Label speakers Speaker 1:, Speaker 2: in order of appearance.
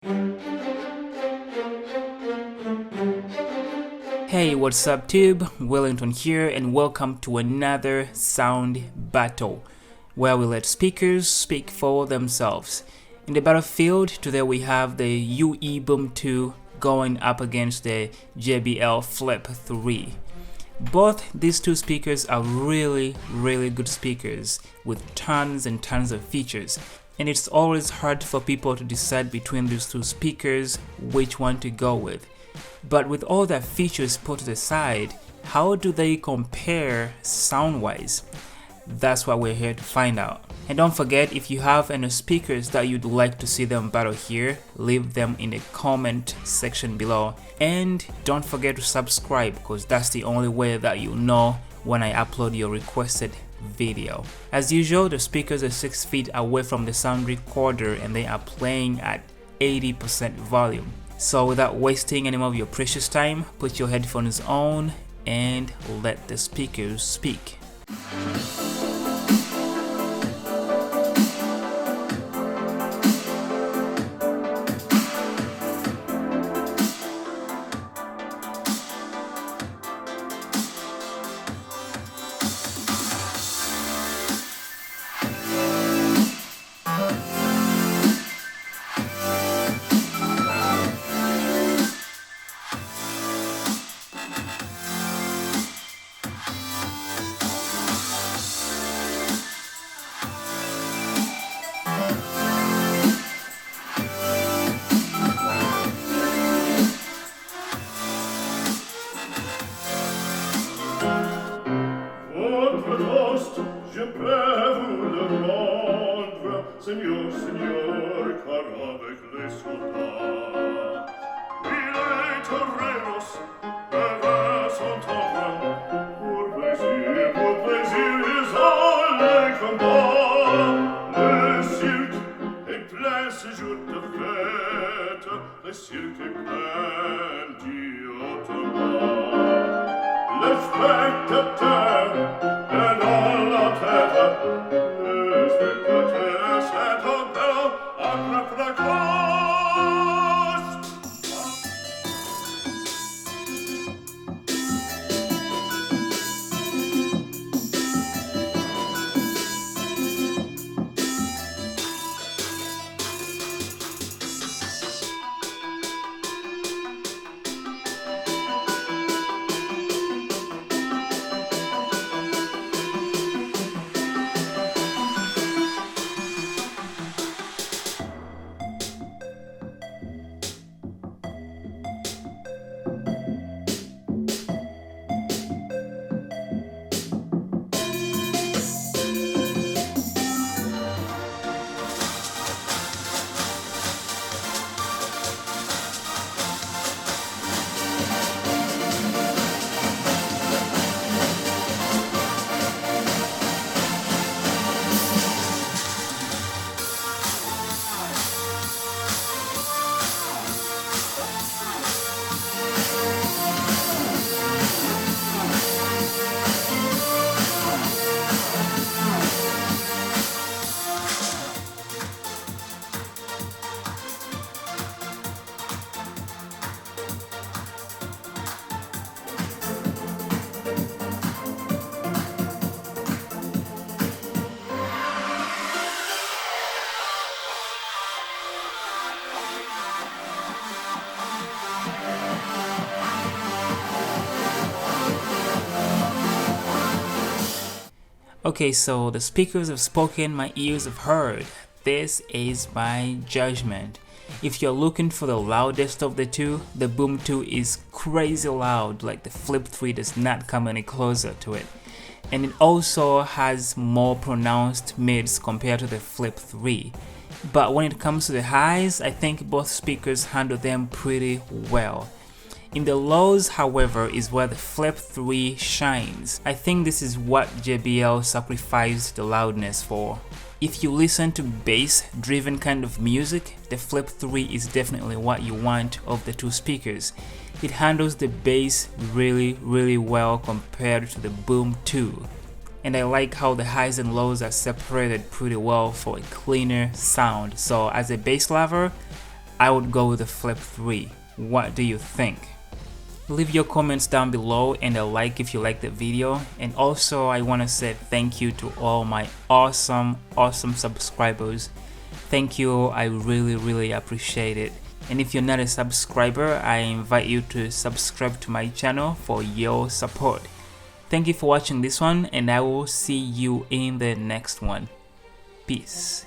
Speaker 1: Hey, what's up tube? Willington here and welcome to another sound battle where we let speakers speak for themselves. In the battlefield today we have the UE Boom 2 going up against the JBL Flip 3. Both these two speakers are really good speakers with tons and tons of features, and it's always hard for people to decide between these two speakers which one to go with. But with all their features put aside, how do they compare sound-wise? That's what we're here to find out. And don't forget, if you have any speakers that you'd like to see them battle here, leave them in the comment section below. And don't forget to subscribe, because that's the only way that you'll know when I upload your requested video. As usual, the speakers are 6 feet away from the sound recorder and they are playing at 80% volume. So without wasting any more of your precious time, put your headphones on and let the speakers speak.
Speaker 2: Seigneur, Seigneur, car avec les soldats, il est terrenos, et sont en pour plaisir, ils ont les combats, le cirque est plein ce jour de fête, le cirque est plein d'iotomats, les spectateurs, et dans la tête, les spectateurs.
Speaker 1: Okay, so the speakers have spoken, my ears have heard. This is my judgment. If you're looking for the loudest of the two, the Boom 2 is crazy loud, like the Flip 3 does not come any closer to it. And it also has more pronounced mids compared to the Flip 3. But when it comes to the highs, I think both speakers handle them pretty well. In the lows, however, is where the Flip 3 shines. I think this is what JBL sacrificed the loudness for. If you listen to bass-driven kind of music, the Flip 3 is definitely what you want of the two speakers. It handles the bass really well compared to the Boom 2. And I like how the highs and lows are separated pretty well for a cleaner sound. So as a bass lover, I would go with the Flip 3. What do you think? Leave your comments down below and a like if you like the video. And also I want to say thank you to all my awesome subscribers. Thank you, I really appreciate it. And if you're not a subscriber, I invite you to subscribe to my channel for your support. Thank you for watching this one, and I will see you in the next one. Peace.